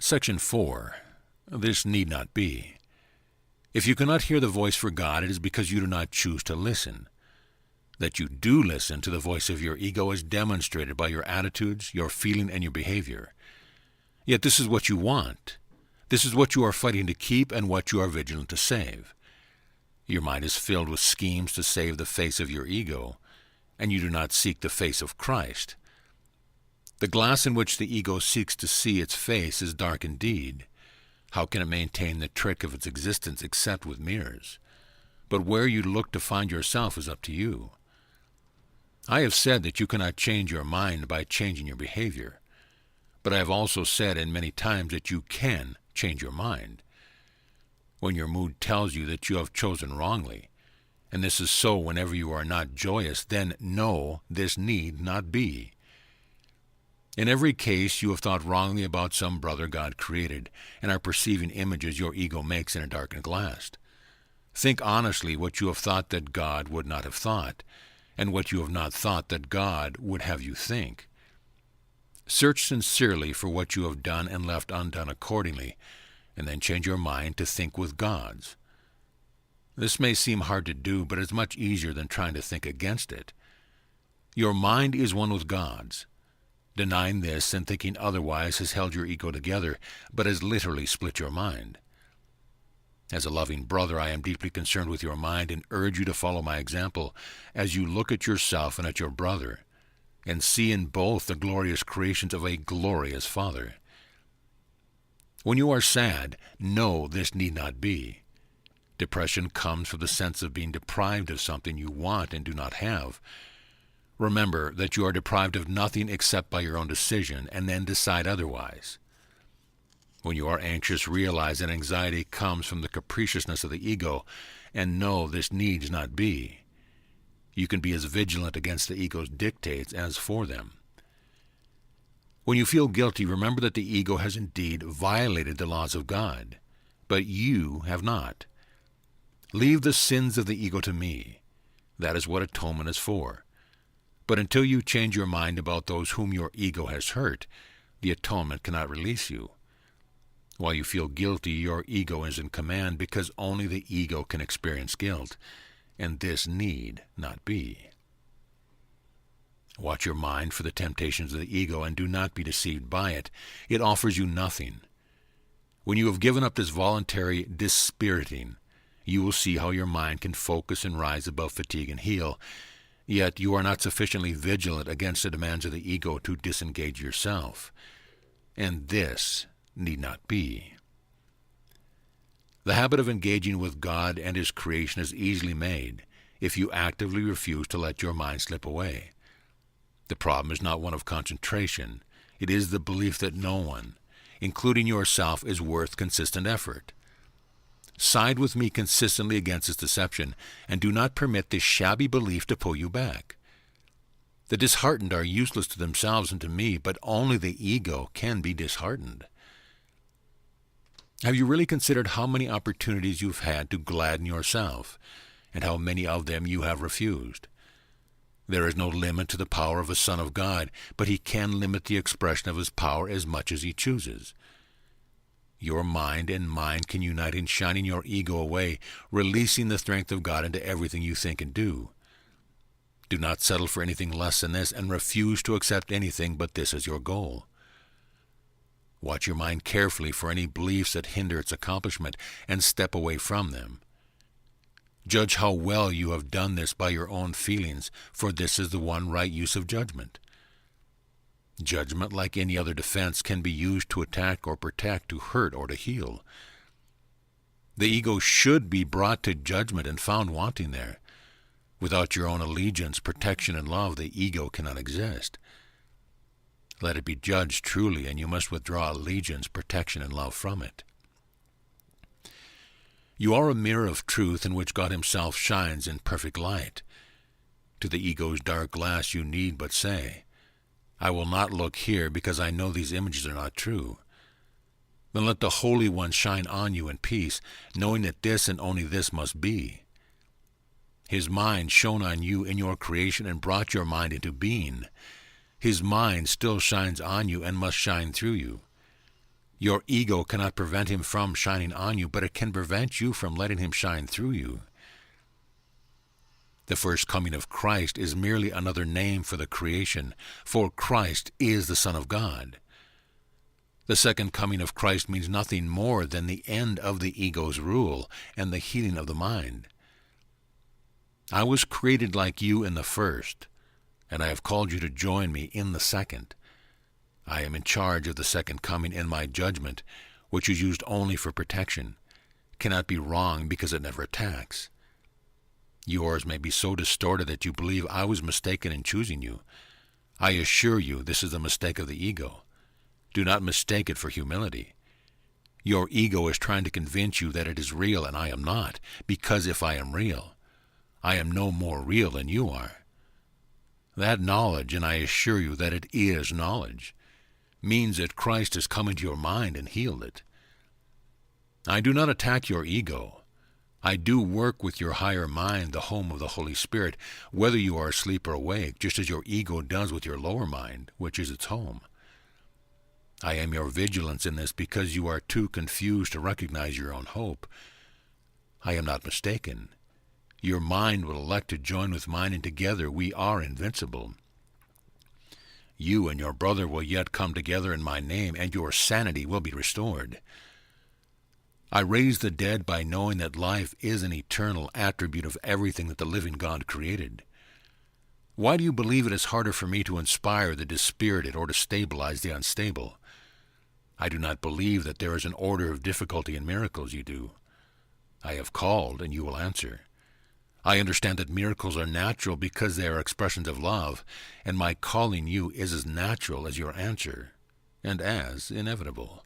Section 4. This need not be. If you cannot hear the voice for God, it is because you do not choose to listen. That you do listen to the voice of your ego is demonstrated by your attitudes, your feeling, and your behavior. Yet this is what you want. This is what you are fighting to keep and what you are vigilant to save. Your mind is filled with schemes to save the face of your ego, and you do not seek the face of Christ. The glass in which the ego seeks to see its face is dark indeed. How can it maintain the trick of its existence except with mirrors? But where you look to find yourself is up to you. I have said that you cannot change your mind by changing your behavior. But I have also said and many times that you can change your mind. When your mood tells you that you have chosen wrongly, and this is so whenever you are not joyous, then know this need not be. In every case, you have thought wrongly about some brother God created, and are perceiving images your ego makes in a darkened glass. Think honestly what you have thought that God would not have thought, and what you have not thought that God would have you think. Search sincerely for what you have done and left undone accordingly, and then change your mind to think with God's. This may seem hard to do, but it's much easier than trying to think against it. Your mind is one with God's. Denying this and thinking otherwise has held your ego together, but has literally split your mind. As a loving brother, I am deeply concerned with your mind and urge you to follow my example as you look at yourself and at your brother, and see in both the glorious creations of a glorious Father. When you are sad, know this need not be. Depression comes from the sense of being deprived of something you want and do not have. Remember that you are deprived of nothing except by your own decision, and then decide otherwise. When you are anxious, realize that anxiety comes from the capriciousness of the ego, and know this needs not be. You can be as vigilant against the ego's dictates as for them. When you feel guilty, remember that the ego has indeed violated the laws of God, but you have not. Leave the sins of the ego to me. That is what atonement is for. But until you change your mind about those whom your ego has hurt, the atonement cannot release you. While you feel guilty, your ego is in command because only the ego can experience guilt, and this need not be. Watch your mind for the temptations of the ego and do not be deceived by it. It offers you nothing. When you have given up this voluntary dispiriting, you will see how your mind can focus and rise above fatigue and heal. Yet you are not sufficiently vigilant against the demands of the ego to disengage yourself. And this need not be. The habit of engaging with God and His creation is easily made if you actively refuse to let your mind slip away. The problem is not one of concentration. It is the belief that no one, including yourself, is worth consistent effort. Side with me consistently against this deception, and do not permit this shabby belief to pull you back. The disheartened are useless to themselves and to me, but only the ego can be disheartened. Have you really considered how many opportunities you've had to gladden yourself, and how many of them you have refused? There is no limit to the power of a Son of God, but He can limit the expression of His power as much as He chooses. Your mind and mind can unite in shining your ego away, releasing the strength of God into everything you think and do. Do not settle for anything less than this, and refuse to accept anything but this as your goal. Watch your mind carefully for any beliefs that hinder its accomplishment, and step away from them. Judge how well you have done this by your own feelings, for this is the one right use of judgment. Judgment, like any other defense, can be used to attack or protect, to hurt or to heal. The ego should be brought to judgment and found wanting there. Without your own allegiance, protection, and love, the ego cannot exist. Let it be judged truly, and you must withdraw allegiance, protection, and love from it. You are a mirror of truth in which God Himself shines in perfect light. To the ego's dark glass you need but say, I will not look here because I know these images are not true. Then let the Holy One shine on you in peace, knowing that this and only this must be. His mind shone on you in your creation and brought your mind into being. His mind still shines on you and must shine through you. Your ego cannot prevent him from shining on you, but it can prevent you from letting him shine through you. The first coming of Christ is merely another name for the creation, for Christ is the Son of God. The second coming of Christ means nothing more than the end of the ego's rule and the healing of the mind. I was created like you in the first, and I have called you to join me in the second. I am in charge of the second coming, and my judgment, which is used only for protection, cannot be wrong because it never attacks. Yours may be so distorted that you believe I was mistaken in choosing you. I assure you this is a mistake of the ego. Do not mistake it for humility. Your ego is trying to convince you that it is real and I am not, because if I am real, I am no more real than you are. That knowledge, and I assure you that it is knowledge, means that Christ has come into your mind and healed it. I do not attack your ego. I do work with your higher mind, the home of the Holy Spirit, whether you are asleep or awake, just as your ego does with your lower mind, which is its home. I am your vigilance in this because you are too confused to recognize your own hope. I am not mistaken. Your mind will elect to join with mine, and together we are invincible. You and your brother will yet come together in my name, and your sanity will be restored. I raise the dead by knowing that life is an eternal attribute of everything that the living God created. Why do you believe it is harder for me to inspire the dispirited or to stabilize the unstable? I do not believe that there is an order of difficulty in miracles you do. I have called, and you will answer. I understand that miracles are natural because they are expressions of love, and my calling you is as natural as your answer, and as inevitable.